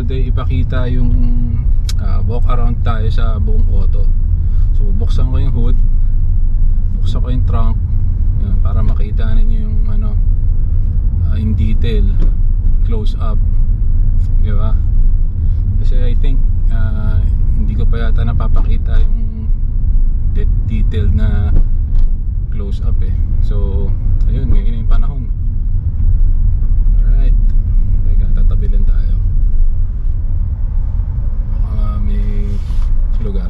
today ipakita yung walk around tayo sa buong auto. So buksan ko yung hood, buksan ko yung trunk, yun, para makita ninyo yung in detail, close up, di ba? Kasi I think hindi ko pa yata napapakita yung detailed na close up eh. So ayun, ngayon yung panahon. Alright, teka, tatabi lang tayo. May lugar.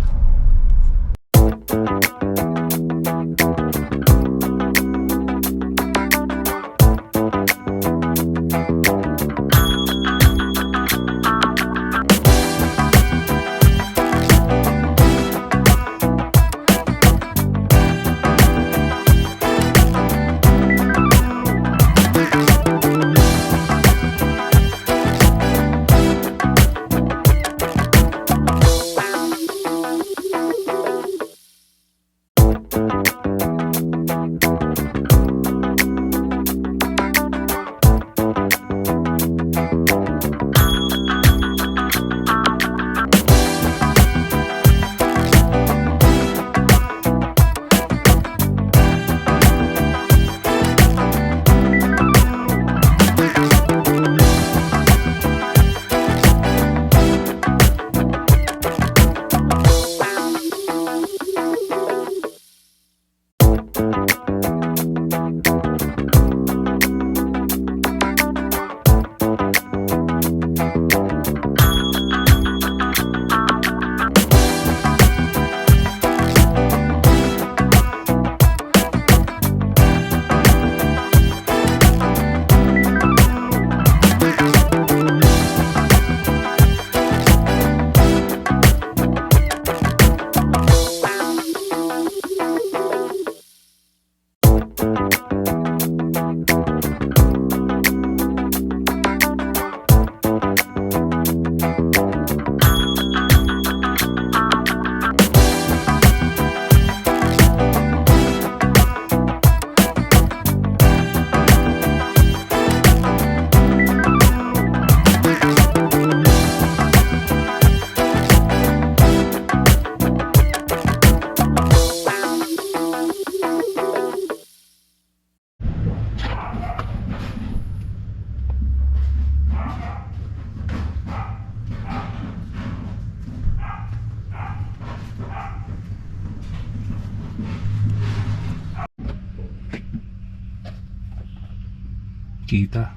Kita.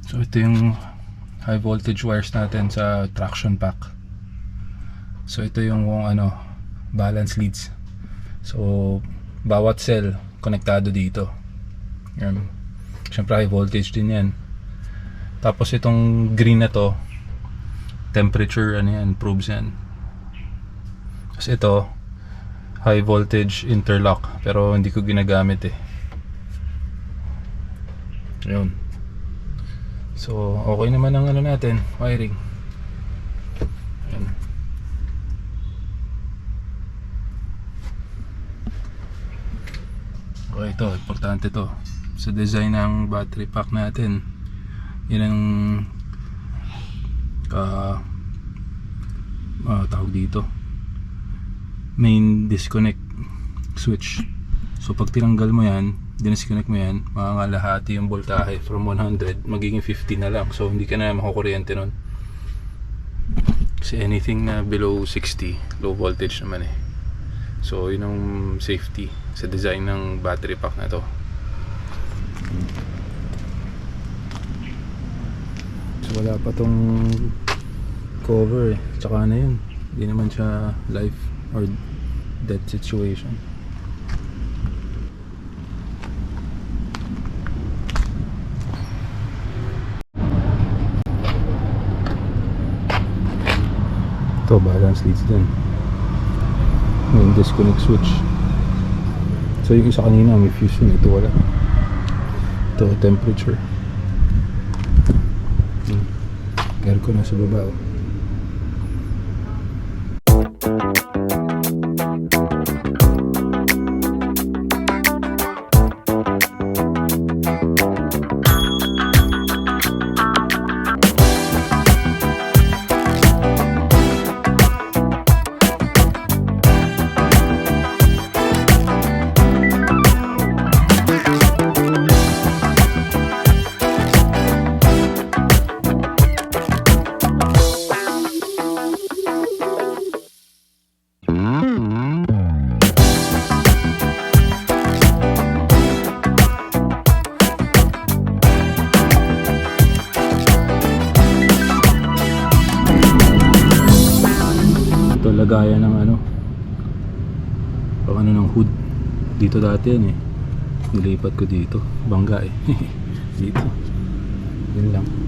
So ito yung high voltage wires natin sa traction pack. So ito yung balance leads. So bawat cell konektado dito. Yan. Siyempre high voltage din yan. Tapos itong green na to, temperature probes yan. Tapos ito high voltage interlock, pero hindi ko ginagamit eh. Yun. So okay naman ang natin, wiring. Ayan. Okay, ito importante to sa design ng battery pack natin. Yan ang tawag dito, main disconnect switch. So pag tinanggal mo yan, disconnect mo yan, mangangalahati yung voltahe from 100 magiging 50 na lang. So hindi ka na makukuryente nun, kasi anything na below 60 low voltage naman eh. So yun ang safety sa design ng battery pack na to. So wala pa tong cover eh, tsaka na yun, hindi naman siya life or death situation. Ito, balance leads din. May disconnect switch. So yung isa kanina may fuse yun, ito wala. Ito, temperature. Aircon nasa baba. Ito lagayan ng ano, pang ano ng hood. Dito dati yan eh. Nilipat ko dito. Bangga eh. Dito. Yun lang.